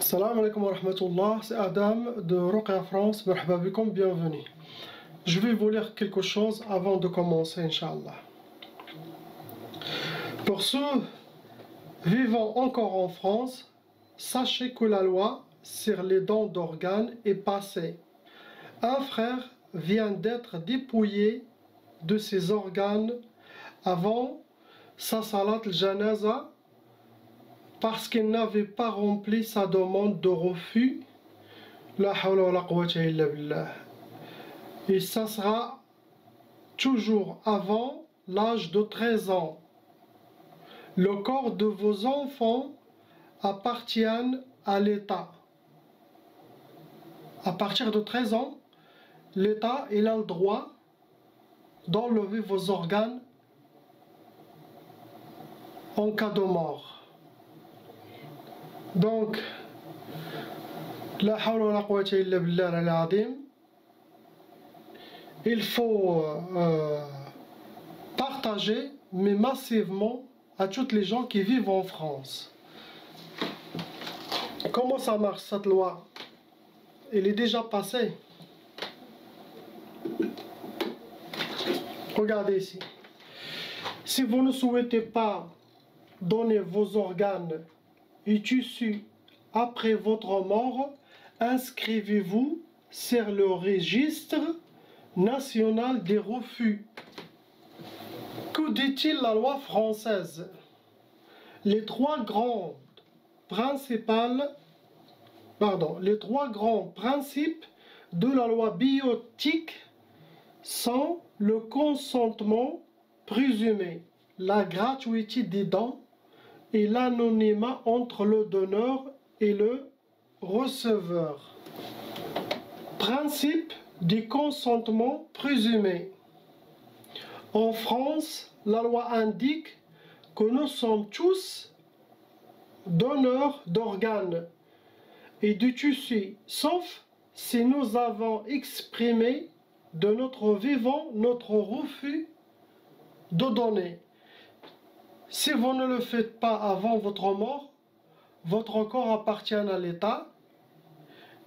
Assalamu alaikum wa rahmatullah, c'est Adam de Ruqya France, marhaba bikum, bienvenue. Je vais vous lire quelque chose avant de commencer, Inch'Allah. Pour ceux vivant encore en France, sachez que la loi sur les dons d'organes est passée. Un frère vient d'être dépouillé de ses organes avant sa salat al-janaza parce qu'il n'avait pas rempli sa demande de refus. La hawla wa la quwwata illa billah. Et ça sera toujours avant l'âge de 13 ans. Le corps de vos enfants appartient à l'État. À partir de 13 ans, l'État a le droit d'enlever vos organes en cas de mort. Donc, la hawla wa la quwwata illa billah al-azim, il faut partager, mais massivement, à toutes les gens qui vivent en France. Comment ça marche cette loi? Elle est déjà passée. Regardez ici. Si vous ne souhaitez pas donner vos organes et tissus après votre mort, inscrivez-vous sur le registre national des refus. Que dit-il la loi française? Les trois grands principes de la loi bioéthique sont le consentement présumé, la gratuité des dons et l'anonymat entre le donneur et le receveur. Principe du consentement présumé. En France, la loi indique que nous sommes tous donneurs d'organes et de tissus, sauf si nous avons exprimé de notre vivant notre refus de donner. Si vous ne le faites pas avant votre mort, votre corps appartient à l'État.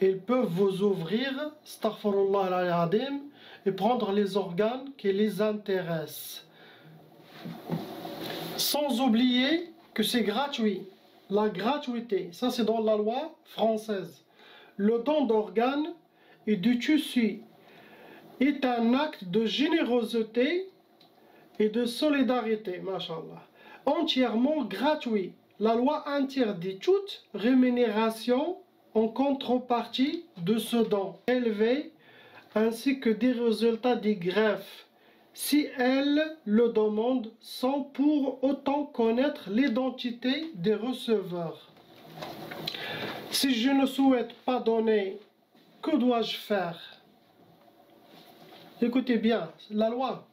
Ils peuvent vous ouvrir, astaghfirullah al-azim, et prendre les organes qui les intéressent. Sans oublier que c'est gratuit. La gratuité, ça c'est dans la loi française. Le don d'organes et du tissu est un acte de générosité et de solidarité, mashallah, entièrement gratuit. La loi interdit toute rémunération en contrepartie de ce don élevé, ainsi que des résultats des greffes, si elles le demandent sans pour autant connaître l'identité des receveurs. Si je ne souhaite pas donner, que dois-je faire? Écoutez bien, la loi.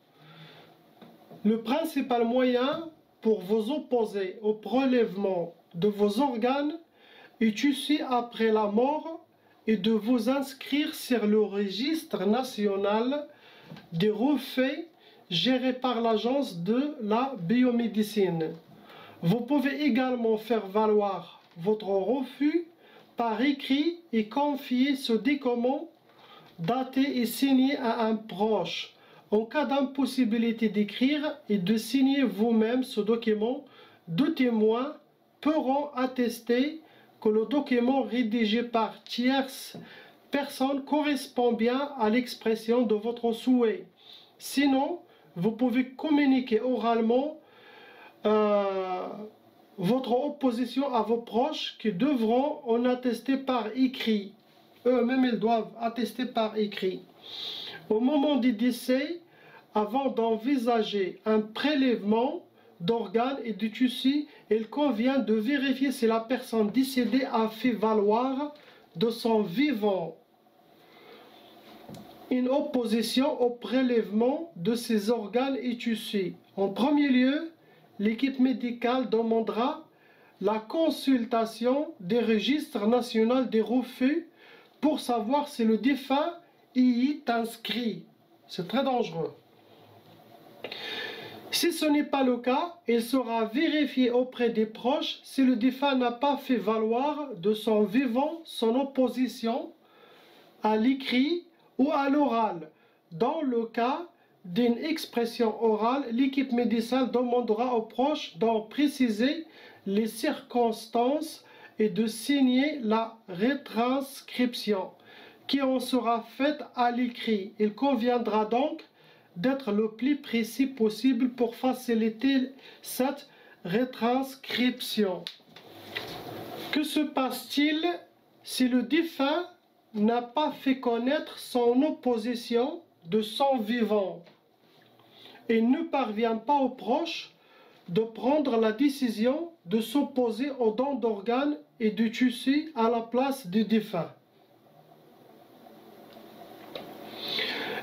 Le principal moyen pour vous opposer au prélèvement de vos organes et tissus après la mort est de vous inscrire sur le registre national des refus géré par l'agence de la biomédecine. Vous pouvez également faire valoir votre refus par écrit et confier ce document daté et signé à un proche. En cas d'impossibilité d'écrire et de signer vous-même ce document, deux témoins pourront attester que le document rédigé par tierce personne correspond bien à l'expression de votre souhait. Sinon, vous pouvez communiquer oralement votre opposition à vos proches qui devront en attester par écrit. Eux-mêmes, ils doivent attester par écrit. Au moment du décès, avant d'envisager un prélèvement d'organes et de tissus, il convient de vérifier si la personne décédée a fait valoir de son vivant une opposition au prélèvement de ses organes et tissus. En premier lieu, l'équipe médicale demandera la consultation des registres nationaux des refus pour savoir si le défunt y est inscrit. C'est très dangereux. Si ce n'est pas le cas, il sera vérifié auprès des proches si le défunt n'a pas fait valoir de son vivant son opposition à l'écrit ou à l'oral. Dans le cas d'une expression orale, l'équipe médicale demandera aux proches d'en préciser les circonstances et de signer la retranscription qui en sera faite à l'écrit. Il conviendra donc d'être le plus précis possible pour faciliter cette retranscription. Que se passe-t-il si le défunt n'a pas fait connaître son opposition de son vivant et ne parvient pas aux proches de prendre la décision de s'opposer aux dons d'organes et de tissus à la place du défunt?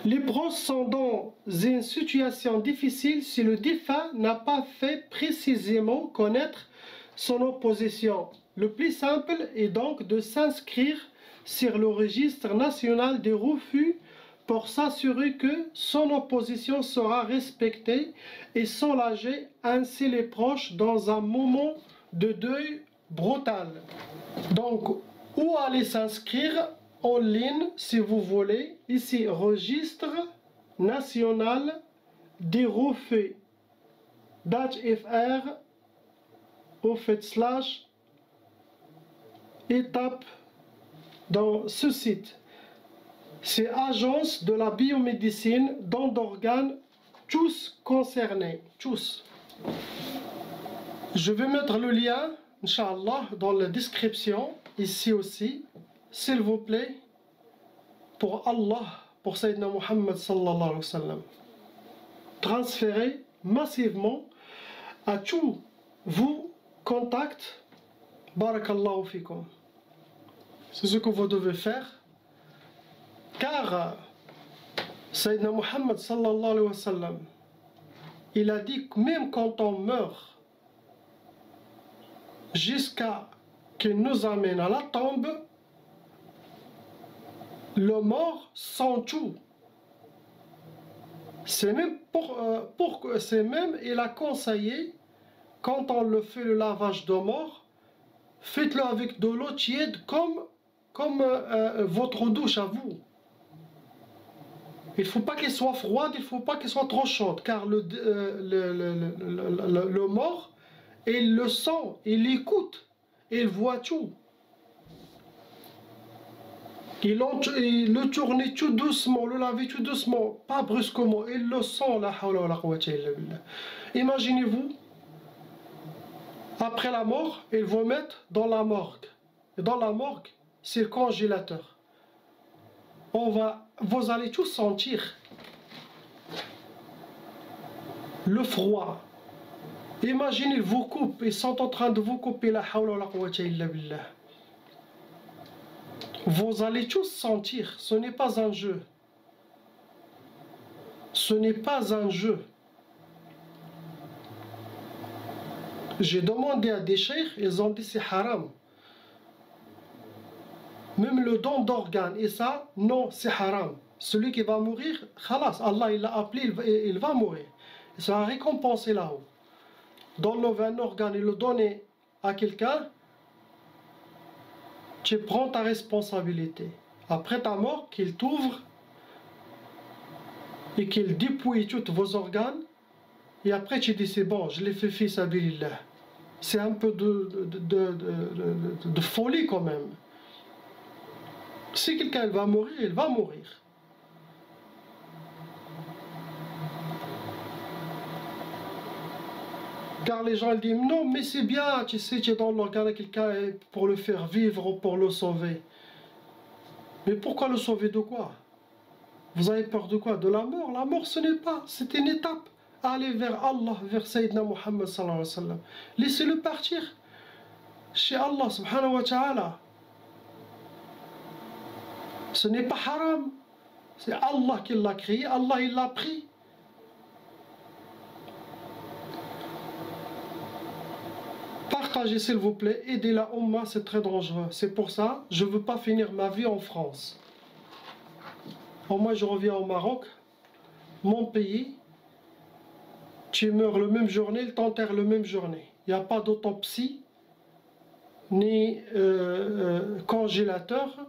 Les proches sont dans une situation difficile si le défunt n'a pas fait précisément connaître son opposition. Le plus simple est donc de s'inscrire sur le registre national des refus pour s'assurer que son opposition sera respectée et soulager ainsi les proches dans un moment de deuil brutal. Donc, où aller s'inscrire? En ligne, si vous voulez, ici, registre national des refus, .fr, étape dans ce site. C'est Agence de la biomédecine, dons d'organes, tous concernés, tous. Je vais mettre le lien, Inch'Allah, dans la description, ici aussi. S'il vous plaît, pour Allah, pour Sayyidina Muhammad sallallahu alayhi wa sallam, transférez massivement à tous vos contacts. Barakallahu fikum. C'est ce que vous devez faire, car Sayyidina Muhammad sallallahu alayhi wa sallam, il a dit que même quand on meurt, jusqu'à qu'il nous amène à la tombe, le mort sent tout. C'est même il a conseillé, quand on le fait le lavage de mort, faites-le avec de l'eau tiède comme votre douche à vous. Il ne faut pas qu'elle soit froide, il ne faut pas qu'elle soit trop chaude, car le mort, il le sent, il écoute, il voit tout. Il le tournait tout doucement, le lavait tout doucement, pas brusquement. Il le sent, la hawla wa la quwwata illa billah. Imaginez-vous, après la mort, ils vont mettre dans la morgue. Et dans la morgue, c'est le congélateur. Vous allez tous sentir le froid. Imaginez, ils vous coupent, ils sont en train de vous couper, la hawla wa la quwwata illa billah. Vous allez tous sentir, ce n'est pas un jeu. Ce n'est pas un jeu. J'ai demandé à des cheikhs, ils ont dit c'est haram. Même le don d'organes, et ça, non, c'est haram. Celui qui va mourir, khalas, Allah il l'a appelé, il va mourir. Il sera récompensé là-haut. D'enlever un organe et le donner à quelqu'un, tu prends ta responsabilité. Après ta mort, qu'il t'ouvre et qu'il dépouille tous vos organes, et après tu dis c'est bon, je l'ai fait fi sabilillah. C'est un peu de folie quand même. Si quelqu'un va mourir, il va mourir. Car les gens ils disent non, mais c'est bien, tu sais, tu donnes l'organe à quelqu'un pour le faire vivre ou pour le sauver. Mais pourquoi le sauver de quoi? Vous avez peur de quoi? De la mort? La mort, ce n'est pas, c'est une étape. Allez vers Allah, vers Sayyidina Muhammad sallallahu alayhi wa sallam. Laissez-le partir chez Allah subhanahu wa ta'ala. Ce n'est pas haram. C'est Allah qui l'a créé, Allah il l'a pris. Partagez s'il vous plaît, aidez la Ummah, c'est très dangereux. C'est pour ça, je ne veux pas finir ma vie en France. Au moins je reviens au Maroc, mon pays, tu meurs le même journée, ils t'enterrent le même journée. Il n'y a pas d'autopsie, ni congélateur,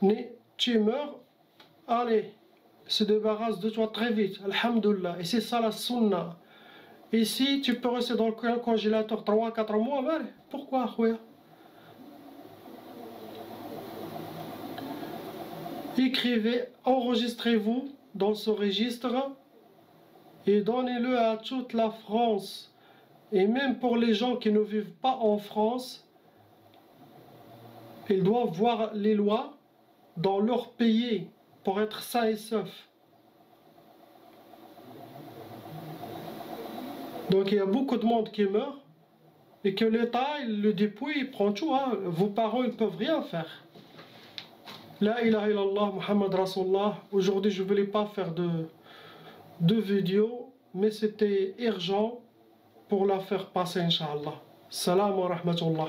ni tu meurs, allez, se débarrasse de toi très vite, alhamdoulilah. Et c'est ça la sunna. Et si tu peux rester dans le congélateur 3-4 mois, ben, pourquoi, ouais. Écrivez, enregistrez-vous dans ce registre et donnez-le à toute la France. Et même pour les gens qui ne vivent pas en France, ils doivent voir les lois dans leur pays pour être sains et saufs. Donc il y a beaucoup de monde qui meurt et que l'État, il le dépouille, il prend tout. Hein. Vos parents, ils ne peuvent rien faire. La ilaha illallah, Muhammad Rasulullah. Aujourd'hui, je ne voulais pas faire de vidéo, mais c'était urgent pour la faire passer, Inch'Allah. Salam wa rahmatullah.